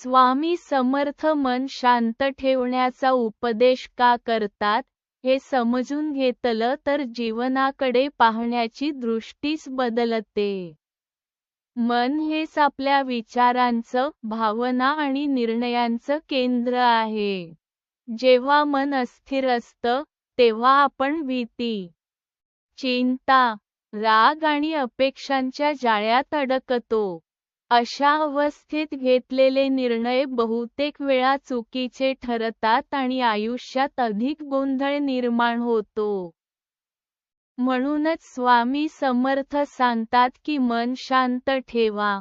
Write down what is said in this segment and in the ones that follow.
स्वामी समर्थ मन शांत ठेवण्याचा उपदेश का करतात, हे समजून घेतलं तर जीवनाकडे पाहण्याची दृष्टीच बदलते. मन हेच आपल्या विचारांचं, भावना आणि निर्णयांचं केंद्र आहे. जेव्हा मन अस्थिर असतं, तेव्हा आपण भीती, चिंता, राग आणि अपेक्षांच्या जाळ्यात अडकतो. अशा अवस्थेत घेतलेले निर्णय बहुतेक वेळा चुकीचे ठरतात आणि आयुष्यात अधिक गोंधळ निर्माण होतो. म्हणूनच स्वामी समर्थ सांगतात की मन शांत ठेवा,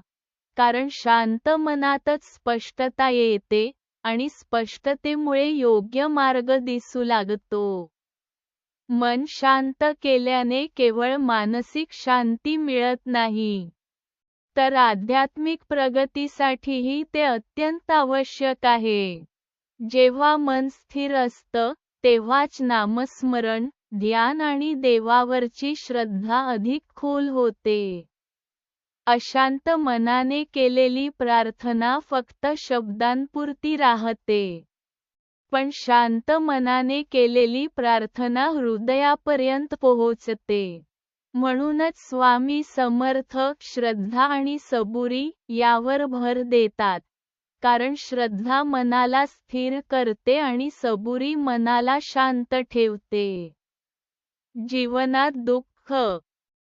कारण शांत मनातच स्पष्टता येते आणि स्पष्टतेमुळे योग्य मार्ग दिसू लागतो. मन शांत केल्याने केवळ मानसिक शांती मिळत नाही, तर आध्यात्मिक प्रगतीसाठीही ते अत्यंत आवश्यक आहे. जेव्हा मन स्थिर असतं, तेव्हाच नामस्मरण, ध्यान आणि देवावरची श्रद्धा अधिक खोल होते. अशांत मनाने केलेली प्रार्थना फक्त शब्दांपुरती राहते, पण शांत मनाने केलेली प्रार्थना हृदयापर्यंत पोहोचते. म्हणूनच स्वामी समर्थ श्रद्धा आणि सबुरी यावर भर देतात, कारण श्रद्धा मनाला स्थिर करते आणि सबुरी मनाला शांत ठेवते. जीवनात दुःख,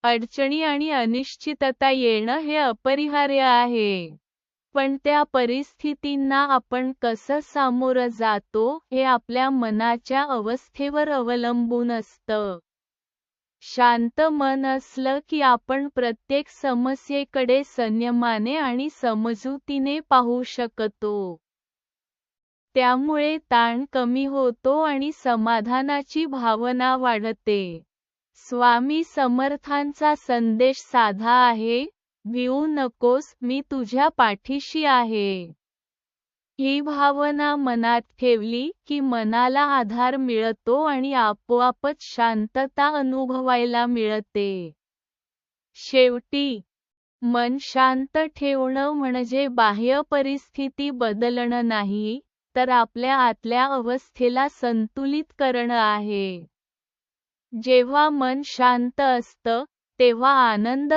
अडचणी आणि अनिश्चितता येणं हे अपरिहार्य आहे, पण त्या परिस्थितींना आपण कसं सामोरं जातो हे आपल्या मनाच्या अवस्थेवर अवलंबून असतं. शांत मन असलं की आपण प्रत्येक समस्येकडे संयमाने आणि समजुतीने पाहू शकतो. त्यामुळे ताण कमी होतो आणि समाधानाची भावना वाढते. स्वामी समर्थांचा संदेश साधा आहे, भिवू नकोस, मी तुझ्या पाठीशी आहे. ही भावना मनात ठेवली की मनाला आधार मिळतो आणि आपोआपच शांतता अनुभवायला मिळते. शेवटी, मन शांत ठेवणं म्हणजे बाह्य परिस्थिती बदलणं नाही, तर आपल्या आतल्या अवस्थेला संतुलित करणं आहे. जेव्हा मन शांत असतं, तेव्हा आनंद